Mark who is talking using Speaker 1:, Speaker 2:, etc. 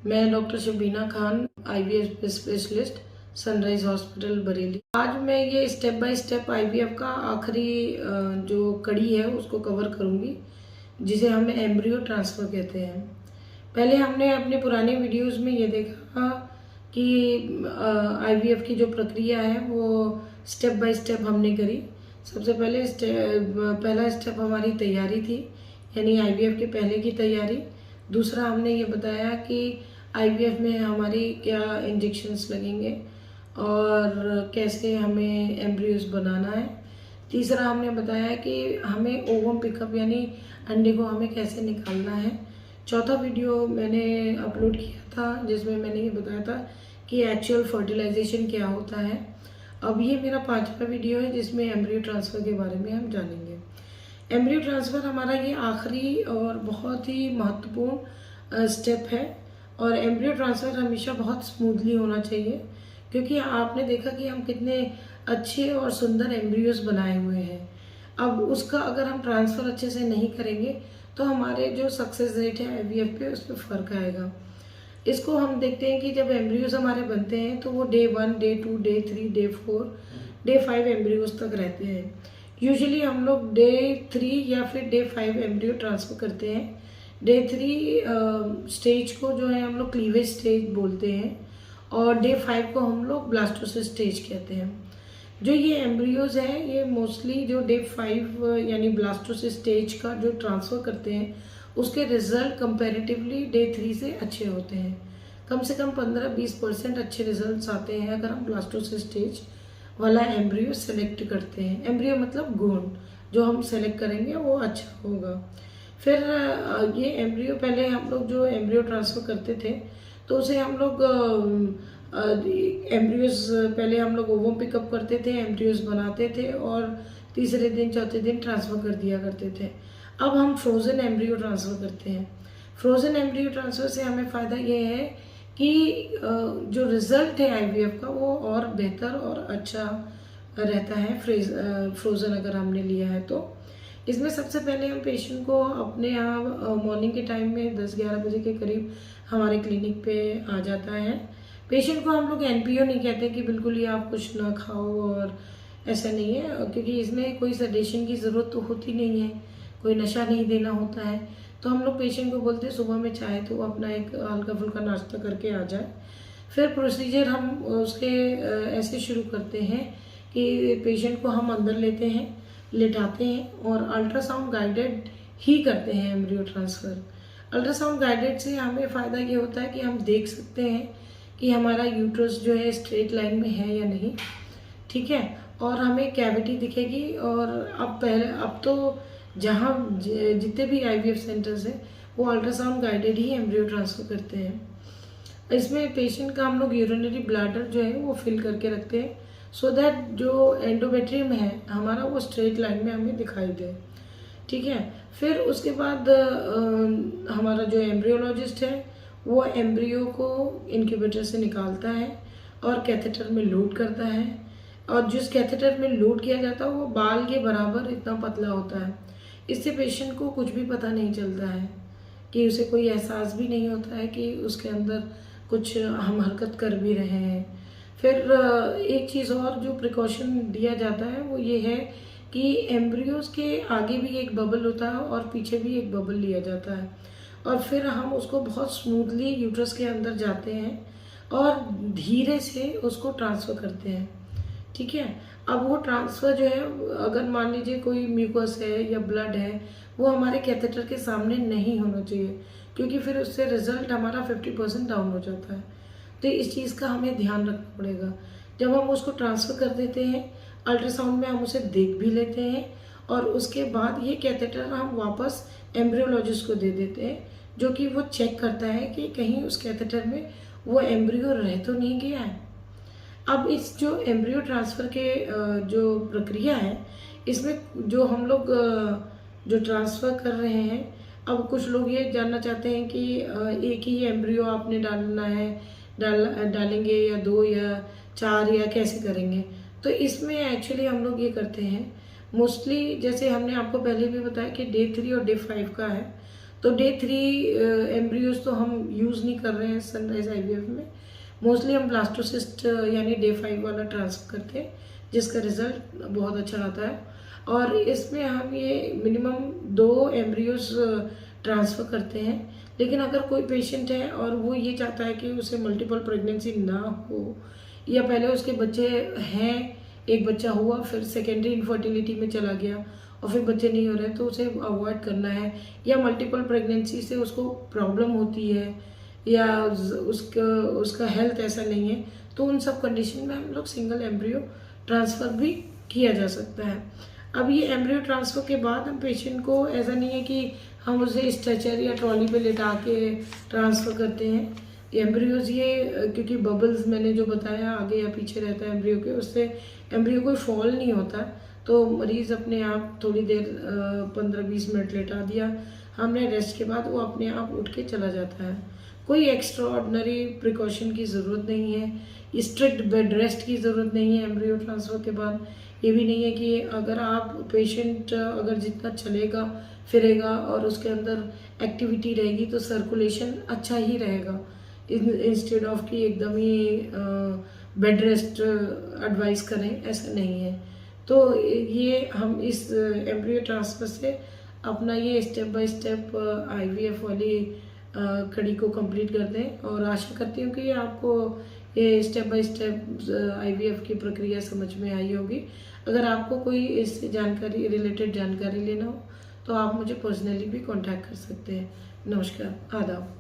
Speaker 1: मैं doctor Shabina Khan, IVF specialist, sunrise hospital Bareilly. आज मैं ये स्टेप बाय स्टेप आईवीएफ का आखिरी जो कड़ी है उसको कवर करूँगी, जिसे हम एम्ब्रियो ट्रांसफ़र कहते हैं। पहले हमने अपने पुराने वीडियोस में ये देखा कि आईवीएफ की जो प्रक्रिया है वो स्टेप बाय स्टेप हमने करी। सबसे पहले पहला स्टेप हमारी तैयारी थी, यानी आईवीएफ के पहले की तैयारी। दूसरा हमने ये बताया कि आईवीएफ में हमारी क्या इंजेक्शंस लगेंगे और कैसे हमें एम्ब्रियोज बनाना है। तीसरा हमने बताया कि हमें ओवम पिकअप यानी अंडे को हमें कैसे निकालना है। चौथा वीडियो मैंने अपलोड किया था जिसमें मैंने ये बताया था कि एक्चुअल फर्टिलाइजेशन क्या होता है। अब ये मेरा 5वां वीडियो है जिसमें एम्ब्रियो ट्रांसफ़र के बारे में हम जानेंगे। एम्ब्रियो ट्रांसफ़र हमारा ये आखिरी और बहुत ही महत्वपूर्ण स्टेप है और एम्ब्रियो ट्रांसफ़र हमेशा बहुत स्मूथली होना चाहिए, क्योंकि आपने देखा कि हम कितने अच्छे और सुंदर एम्ब्रियोज बनाए हुए हैं। अब उसका अगर हम ट्रांसफ़र अच्छे से नहीं करेंगे तो हमारे जो सक्सेस रेट है आईवीएफ पे उस पर फ़र्क आएगा। इसको हम देखते हैं कि जब एम्ब्रियोज हमारे बनते हैं तो वो day 1, day 2, day 3, day 4, day 5 embryos तक रहते हैं। यूजुअली हम लोग डे 3 या फिर डे 5 एम्ब्रियो ट्रांसफ़र करते हैं। डे 3 स्टेज को जो है हम लोग क्लीवेज स्टेज बोलते हैं और डे 5 को हम लोग ब्लास्टोसिस स्टेज कहते हैं। जो ये एम्ब्रियोज हैं ये मोस्टली जो डे 5 यानी ब्लास्टोसिस स्टेज का जो ट्रांसफ़र करते हैं उसके रिजल्ट कंपैरेटिवली डे 3 से अच्छे होते हैं। कम से कम 15-20% अच्छे रिजल्ट्स आते हैं अगर हम ब्लास्टोसिस स्टेज वाला एम्ब्रियो सेलेक्ट करते हैं। एम्ब्रियो मतलब गुण जो हम सेलेक्ट करेंगे वो अच्छा होगा। फिर ये एम्ब्रियो पहले हम लोग जो एम्ब्रियो ट्रांसफ़र करते थे तो उसे हम लोग एम्ब्रियोज पहले हम लोग ओवम पिकअप करते थे, एम्ब्रियोज बनाते थे और तीसरे दिन चौथे दिन ट्रांसफ़र कर दिया करते थे। अब हम फ्रोज़न एम्ब्रियो ट्रांसफ़र करते हैं। फ्रोज़न एम्ब्रियो ट्रांसफ़र से हमें फ़ायदा ये है कि जो रिज़ल्ट है आईवीएफ का वो और बेहतर और अच्छा रहता है फ्रोज़न अगर हमने लिया है तो। इसमें सबसे पहले हम पेशेंट को अपने यहाँ मॉर्निंग के टाइम में 10-11 बजे के करीब हमारे क्लिनिक पे आ जाता है। पेशेंट को हम लोग एनपीओ नहीं कहते कि बिल्कुल ही आप कुछ ना खाओ, और ऐसा नहीं है, क्योंकि इसमें कोई सडेशन की ज़रूरत तो होती नहीं है, कोई नशा नहीं देना होता है। तो हम लोग पेशेंट को बोलते हैं सुबह में चाहे तो वो अपना एक हल्का फुल्का नाश्ता करके आ जाए। फिर प्रोसीजर हम उसके ऐसे शुरू करते हैं कि पेशेंट को हम अंदर लेते हैं, लेटाते हैं और अल्ट्रासाउंड गाइडेड ही करते हैं एम्ब्रियो ट्रांसफ़र। अल्ट्रासाउंड गाइडेड से हमें फ़ायदा ये होता है कि हम देख सकते हैं कि हमारा यूट्रस जो है स्ट्रेट लाइन में है या नहीं, ठीक है, और हमें कैविटी दिखेगी। और अब तो जहाँ जितने भी आईवीएफ सेंटर्स हैं वो अल्ट्रासाउंड गाइडेड ही एम्ब्रियो ट्रांसफ़र करते हैं। इसमें पेशेंट का हम लोग यूरिनरी ब्लैडर जो है वो फिल करके रखते हैं सो दैट जो एंडोमेट्रियम है हमारा वो स्ट्रेट लाइन में हमें दिखाई दे, ठीक है। फिर उसके बाद हमारा जो एम्ब्रियोलॉजिस्ट है वो एम्ब्रियो को इनक्यूबेटर से निकालता है और कैथेटर में लोड करता है, और जिस कैथेटर में लोड किया जाता है वो बाल के बराबर इतना पतला होता है। इससे पेशेंट को कुछ भी पता नहीं चलता है, कि उसे कोई एहसास भी नहीं होता है कि उसके अंदर कुछ हम हरकत कर भी रहे हैं। फिर एक चीज़ और जो प्रिकॉशन दिया जाता है वो ये है कि एम्ब्रियोज के आगे भी एक बबल होता है और पीछे भी एक बबल लिया जाता है, और फिर हम उसको बहुत स्मूथली यूट्रस के अंदर जाते हैं और धीरे से उसको ट्रांसफ़र करते हैं, ठीक है। अब वो ट्रांसफ़र जो है अगर मान लीजिए कोई म्यूकस है या ब्लड है वो हमारे कैथेटर के सामने नहीं होना चाहिए, क्योंकि फिर उससे रिज़ल्ट हमारा 50% डाउन हो जाता है। तो इस चीज़ का हमें ध्यान रखना पड़ेगा। जब हम उसको ट्रांसफ़र कर देते हैं अल्ट्रासाउंड में हम उसे देख भी लेते हैं और उसके बाद ये कैथेटर हम वापस एम्ब्रियोलॉजिस्ट को दे देते हैं, जो कि वो चेक करता है कि कहीं उस कैथेटर में वो एम्ब्रियो रह तो नहीं गया है। अब इस जो एम्ब्रियो ट्रांसफ़र के जो प्रक्रिया है इसमें जो हम लोग जो ट्रांसफ़र कर रहे हैं, अब कुछ लोग ये जानना चाहते हैं कि एक ही एम्ब्रियो आपने डालना है, डालेंगे या 2 या 4 या कैसे करेंगे। तो इसमें एक्चुअली हम लोग ये करते हैं मोस्टली, जैसे हमने आपको पहले भी बताया कि डे 3 और डे 5 का है, तो डे 3 एम्ब्रियोज तो हम यूज़ नहीं कर रहे हैं सनराइज आईवीएफ में। मोस्टली हम ब्लास्टोसिस्ट यानी डे 5 वाला ट्रांसफ़र करते हैं, जिसका रिजल्ट बहुत अच्छा आता है। और इसमें हम ये मिनिमम 2 एम्ब्रियोज ट्रांसफ़र करते हैं। लेकिन अगर कोई पेशेंट है और वो ये चाहता है कि उसे मल्टीपल प्रेगनेंसी ना हो, या पहले उसके बच्चे हैं, एक बच्चा हुआ फिर सेकेंडरी इनफर्टिलिटी में चला गया और फिर बच्चे नहीं हो रहे, तो उसे अवॉइड करना है, या मल्टीपल प्रेगनेंसी से उसको प्रॉब्लम होती है, या उसका हेल्थ ऐसा नहीं है, तो उन सब कंडीशन में हम लोग सिंगल एम्ब्रियो ट्रांसफ़र भी किया जा सकता है। अब ये एम्ब्रियो ट्रांसफ़र के बाद हम पेशेंट को, ऐसा नहीं है कि हम उसे स्ट्रेचर या ट्रॉली पे लेटा के ट्रांसफ़र करते हैं एम्ब्रियोज। ये क्योंकि बबल्स मैंने जो बताया आगे या पीछे रहता है एम्ब्रियो के, उससे एम्ब्रियो कोई फॉल नहीं होता। तो मरीज़ अपने आप थोड़ी देर 15-20 मिनट लेटा दिया हमने, रेस्ट के बाद वो अपने आप उठ के चला जाता है। कोई एक्स्ट्रा ऑर्डिनरी प्रिकॉशन की ज़रूरत नहीं है, स्ट्रिक्ट बेड रेस्ट की ज़रूरत नहीं है एम्ब्रियो ट्रांसफ़र के बाद। ये भी नहीं है कि अगर आप पेशेंट अगर जितना चलेगा फिरेगा और उसके अंदर एक्टिविटी रहेगी तो सर्कुलेशन अच्छा ही रहेगा, इंस्टेड ऑफ कि एकदम ही बेड रेस्ट एडवाइस करें, ऐसा नहीं है। तो ये हम इस एम्ब्रियो ट्रांसफ़र से अपना ये स्टेप बाय स्टेप आईवीएफ वाली कड़ी को कंप्लीट कर दें, और आशा करती हूँ कि आपको ये स्टेप बाय स्टेप आईवीएफ की प्रक्रिया समझ में आई होगी। अगर आपको कोई इससे जानकारी रिलेटेड जानकारी लेना हो तो आप मुझे पर्सनली भी कांटेक्ट कर सकते हैं। नमस्कार, आदाब।